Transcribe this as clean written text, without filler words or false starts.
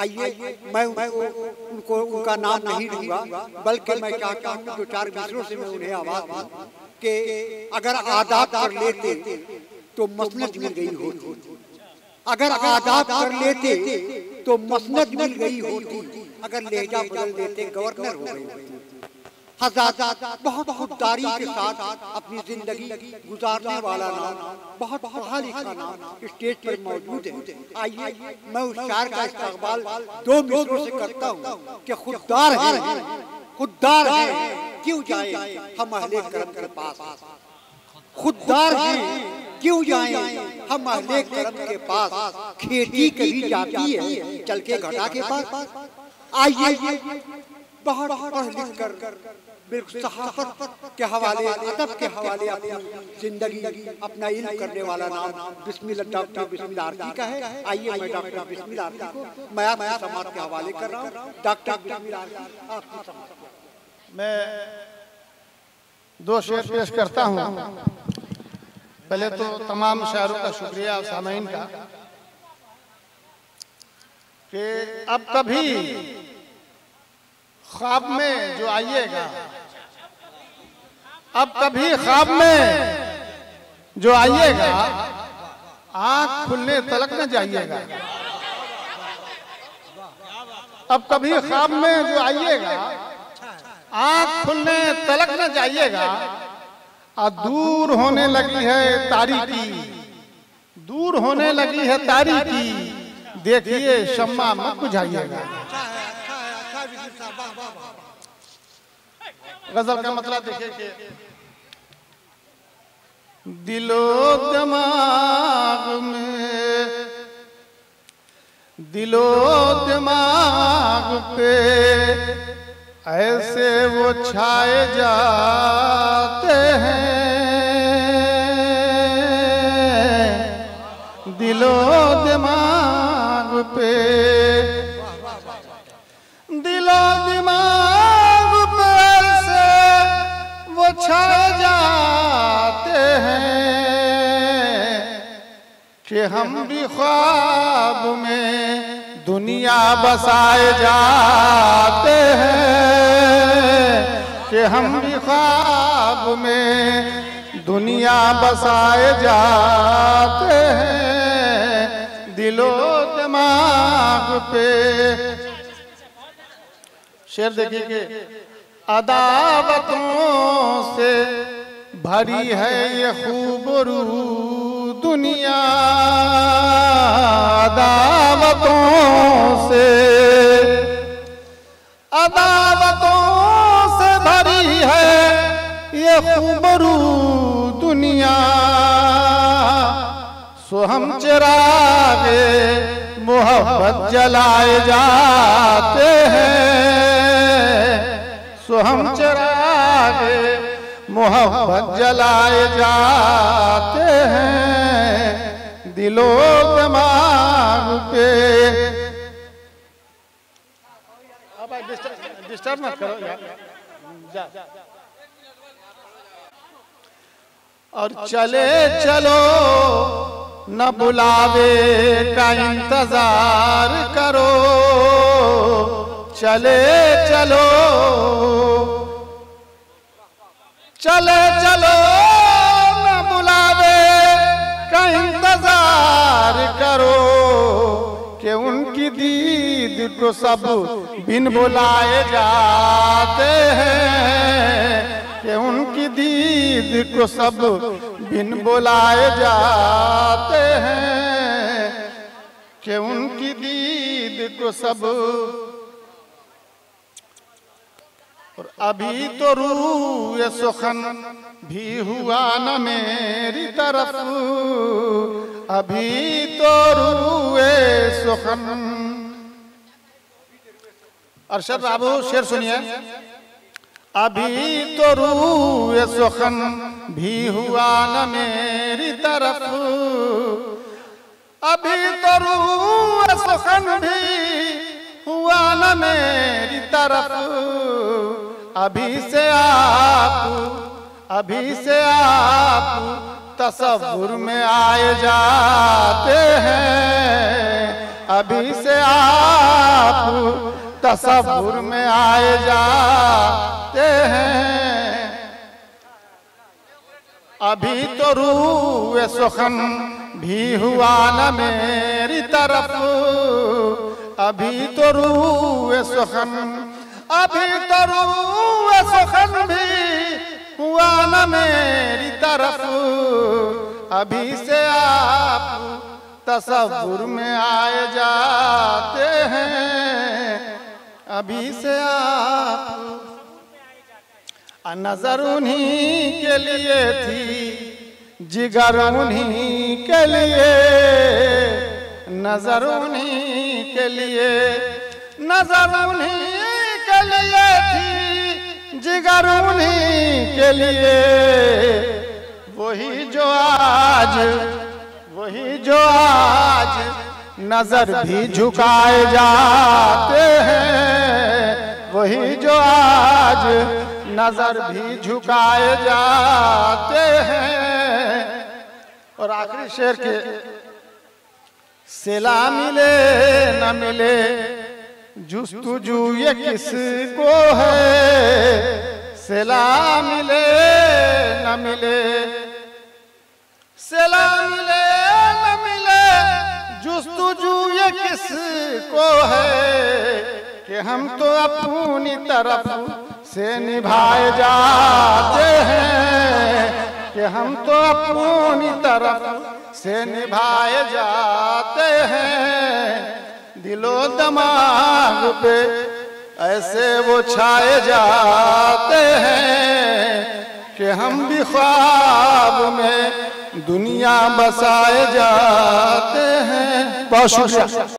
आइए मैं उनको उनका नाम नहीं लूंगा, बल्कि मैं चाहता हूँ दो चार मिसरों से मैं उन्हें आवाज दूं कि अगर आदाब कर लेते तो मसनद मिल गई होती, अगर आदाब कर लेते तो मसनद मिल गई होती, अगर लहजा बदल देते गवर्नर हो गई होती। हज़रत बहुत खुददारी के साथ अपनी जिंदगी गुजारने वाला नाम, बहुत पढ़ा लिखा नाम स्टेज पर मौजूद है। आइए मैं उस शायर का इस्तकबाल दो मिसरों से करता हूँ कि खुददार है, खुददार है क्यों जाए हम अहले करम के पास, खुददार है क्यों जाए हम अहले करम के पास, खेती कभी जाती है चल के घटा के पास। आइए बहुत पढ़ लिख कर बिल्कुल सहाफत के हवाले, अदब के हवाले अपनी जिंदगी अपना इल्म करने वाला नाम बिस्मिल्लाह डॉक्टर बिस्मिल्लाह आरती का है। आइए मैं डॉक्टर बिस्मिल्लाह आरती को मैं आपकी समाज के हवाले कर रहा हूँ। डॉक्टर बिस्मिल्लाह आरती आपकी समाज। मैं दो शेर पेश करता हूँ। पहले तो तमाम शायरों का शुक्रिया और सामाइन का कि अब कभी ख्वाब में जो आइएगा, अब कभी ख्वाब में जो आइएगा आंख खुलने तलक न जाइएगा, अब कभी ख्वाब में जो आइएगा आंख खुलने तलक न जाइएगा। दूर होने लगी है तारीकी, दूर होने लगी है तारीकी, देखिए शम्मा मत बुझाइएगा। गजल का मतलब देखिए कि दिलो दिमाग में, दिलो दिमाग पे ऐसे वो छाए जाते हैं, दिलो दिमाग पे, दिलो दिमाग पे ऐसे वो छाए जाते हैं कि हम भी ख्वाब में दुनिया बसाए जाते हैं, कि हम भी ख्वाब में दुनिया बसाए जाते हैं, दिलो दिमाग पे। शेर देखिए कि अदावतों से भरी है ये खूबरू दुनिया, अदावतों से, अदावतों से भरी है ये खूबरू दुनिया, सो हम चिरागे मोहब्बत जलाए जाते हैं, सो हम चिरागे मोहब्बत जलाए जाते हैं, दिलो दिमाग पे। अब डिस्टर्ब मत करो यार, जा। और चले चलो न बुलावे का इंतजार करो, चले चलो, चले चलो न बुलावे का इंतजार करो, कि उनकी दीद को सब बिन बुलाए जाते हैं, कि उनकी दीद को सब बिन बुलाए जाते हैं, कि उनकी दीद को सब। और अभी तो रूए सुखन भी हुआ न मेरी तरफ, अभी तो रूए सुखन। अरशद बाबू शेर सुनिए। अभी तो रूए सुखन भी हुआ न मेरी तरफ, अभी तो रूए सुखन भी हुआ न मेरी तरफ, अभी से आप, अभी से आप तसव्वुर में आए जाते हैं, अभी से आप तसव्वुर में आए जाते हैं। अभी तो रूए सुखन भी हुआ न मेरी तरफ, अभी तो रूए सुखन, अभी तो रूए सुखन भी हुआ न मेरी तरफ। अभी से आप तसव्वुर में आए जाते हैं, अभी से आप। नजर उन्हीं के लिए थी, जिगर उन्हीं के लिए, नजर उन्हीं के लिए, नजर उन्हीं के लिए थी, जिगर उन्हीं के लिए। वही जो आज, वही जो आज नजर भी झुकाए जाते हैं, वही जो आज नजर भी झुकाए जाते हैं। और आखिरी शेर के, सिला मिले न मिले जुस्तुजू ये किसको है, सिला मिले न मिले, सिला मिले न मिले जुस्तुजू ये किसको है, कि हम तो अपनी तरफ से निभाए जाते हैं, कि हम तो अपनी तरफ से निभाए जाते हैं। दिलो दिमाग पे ऐसे वो छाए जाते हैं, कि हम भी ख्वाब में दुनिया बसाए जाते हैं। बहुत शुक्रिया।